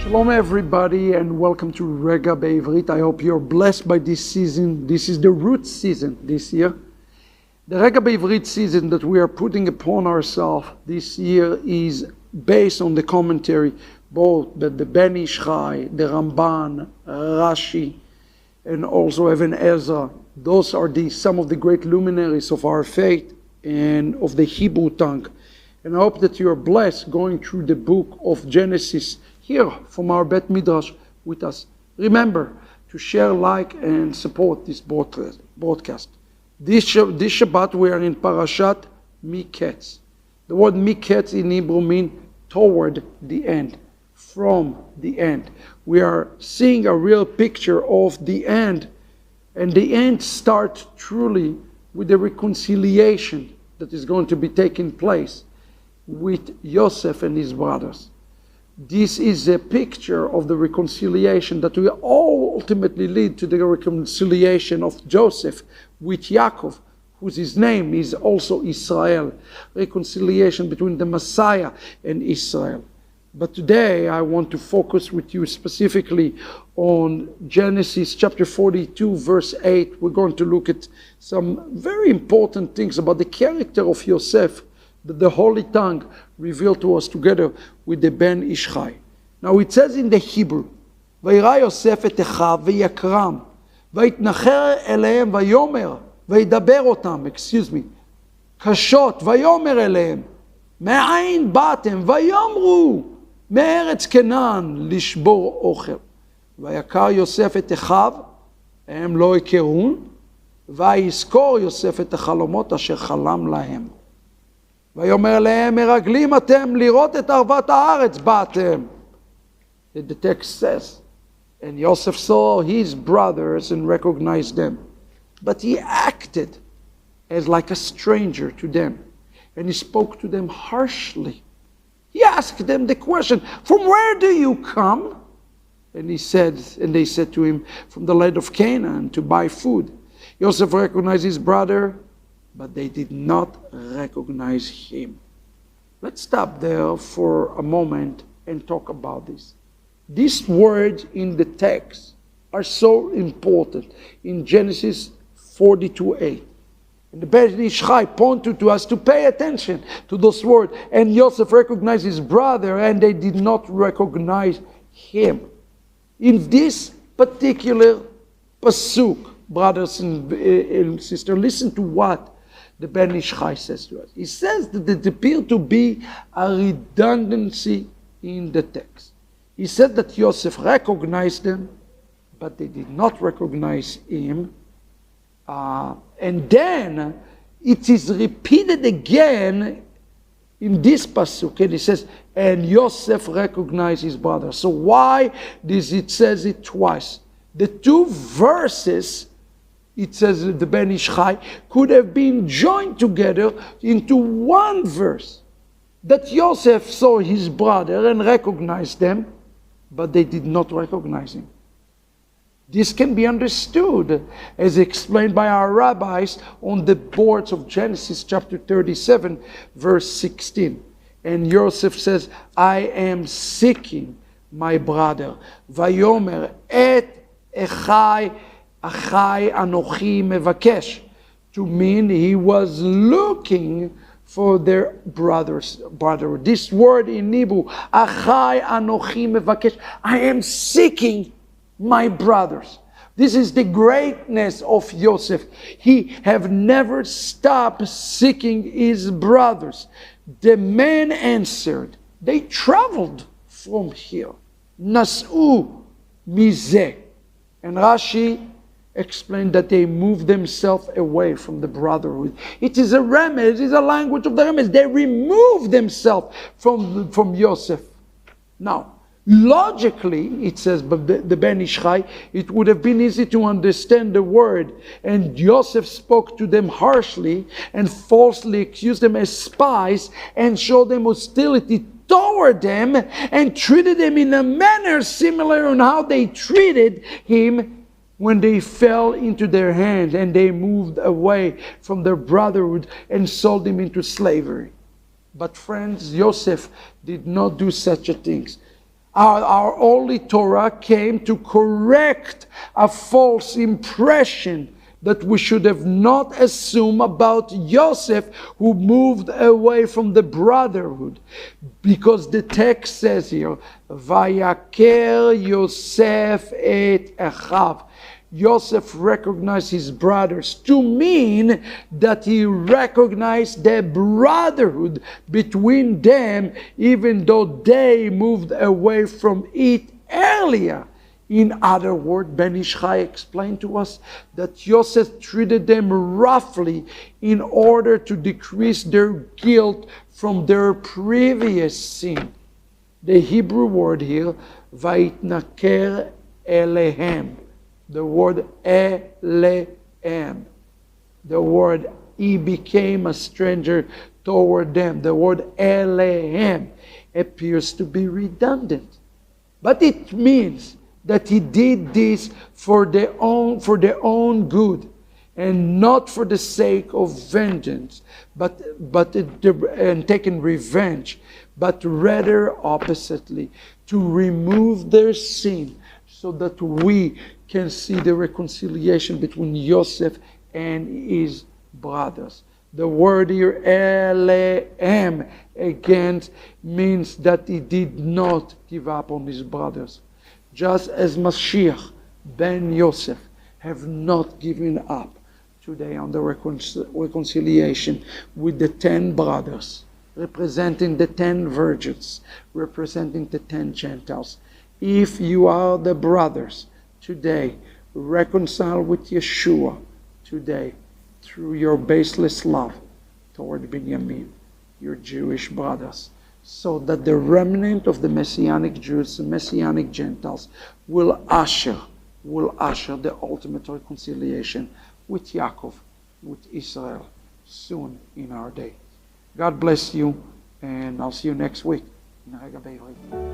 Shalom everybody and welcome to Rega Bivrit. I hope you're blessed by this season. This is the root season this year. The Rega Bivrit season that we are putting upon ourselves this year is based on the commentary, both the Ben Ish Chai, the Ramban, Rashi, and also Even Ezra. Those are some of the great luminaries of our faith and of the Hebrew tongue. And I hope that you are blessed going through the book of Genesis here from our Bet Midrash with us. Remember to share, like, and support this broadcast. This Shabbat we are in Parashat Miketz. The word Miketz in Hebrew means toward the end, from the end. We are seeing a real picture of the end, and the end starts truly with the reconciliation that is going to be taking place with Yosef and his brothers. This is a picture of the reconciliation that will ultimately lead to the reconciliation of Joseph with Yaakov, whose name is also Israel. Reconciliation between the Messiah and Israel. But today I want to focus with you specifically on Genesis chapter 42 verse 8. We're going to look at some very important things about the character of Yosef that the Holy Tongue revealed to us together with the Ben Ish Chai. Now it says in the Hebrew, וירא יוסף את אחיו ויקרם, ויתנחר אליהם וידבר אותם, קשות, ויאמר אליהם, מאין באתם, ויאמרו, מארץ כנען לשבור אוכל. ויקר יוסף את אחיו, הם לא הכרון, ויזכור יוסף את החלומות אשר חלם להם. ויאמר להם, מרגלים אתם לראות את ערוות הארץ באתם. The text says, and Joseph saw his brothers and recognized them. But he acted as like a stranger to them. And he spoke to them harshly. He asked them the question, from where do you come? And they said to him, from the land of Canaan to buy food. Joseph recognized his brother, but they did not recognize him. Let's stop there for a moment and talk about this. These words in the text are so important in Genesis 42:8. And the Ben Ish Chai pointed to us to pay attention to those words. And Joseph recognized his brother and they did not recognize him. In this particular pasuk, brothers and sisters, listen to what the Ben Ish Chai says to us. He says that there appeared to be a redundancy in the text. He said that Yosef recognized them, but they did not recognize him. And then it is repeated again in this pasuk, and it says, and Yosef recognized his brother. So why does it says it twice? The two verses, it says the Ben Ish Chai, could have been joined together into one verse. That Yosef saw his brother and recognized them, but they did not recognize him. This can be understood as explained by our rabbis on the boards of Genesis chapter 37, verse 16. And Yosef says, I am seeking my brother. Vayomer et echai achai anochi mevakesh. To mean he was looking for their brother. This word in Hebrew, achai anochi mevakesh. I am seeking my brothers. This is the greatness of Yosef. He have never stopped seeking his brothers. The man answered, they traveled from here. Nas'u mizeh. And Rashi explained that they moved themselves away from the brotherhood. It is a remez, it is a language of the remez. They removed themselves from Yosef. Now, logically, it says, but the Ben Ish Chai, it would have been easy to understand the word. And Joseph spoke to them harshly and falsely accused them as spies and showed them hostility toward them and treated them in a manner similar on how they treated him when they fell into their hands and they moved away from their brotherhood and sold him into slavery. But friends, Joseph did not do such a thing. Our Holy Torah came to correct a false impression that we should have not assumed about Yosef, who moved away from the brotherhood. Because the text says here, Vayaker Yosef et Achav. Yosef recognized his brothers, to mean that he recognized the brotherhood between them, even though they moved away from it earlier. In other words, Ben Ish Chai explained to us that Yosef treated them roughly in order to decrease their guilt from their previous sin. The Hebrew word here, Vaitnaker Elehem. The word Elehem. The word, he became a stranger toward them. The word Elehem appears to be redundant. But it means that he did this for their own good, and not for the sake of vengeance, and taking revenge, but rather oppositely, to remove their sin, so that we can see the reconciliation between Yosef and his brothers. The word here, Elehem, again, means that he did not give up on his brothers. Just as Mashiach ben Yosef have not given up today on the reconciliation with the 10 brothers, representing the 10 virgins, representing the 10 Gentiles. If you are the brothers today, reconcile with Yeshua today through your baseless love toward Binyamin, your Jewish brothers, so that the remnant of the Messianic Jews, the Messianic Gentiles, will usher the ultimate reconciliation with Yaakov, with Israel, soon in our day. God bless you, and I'll see you next week in Rega Bivrit.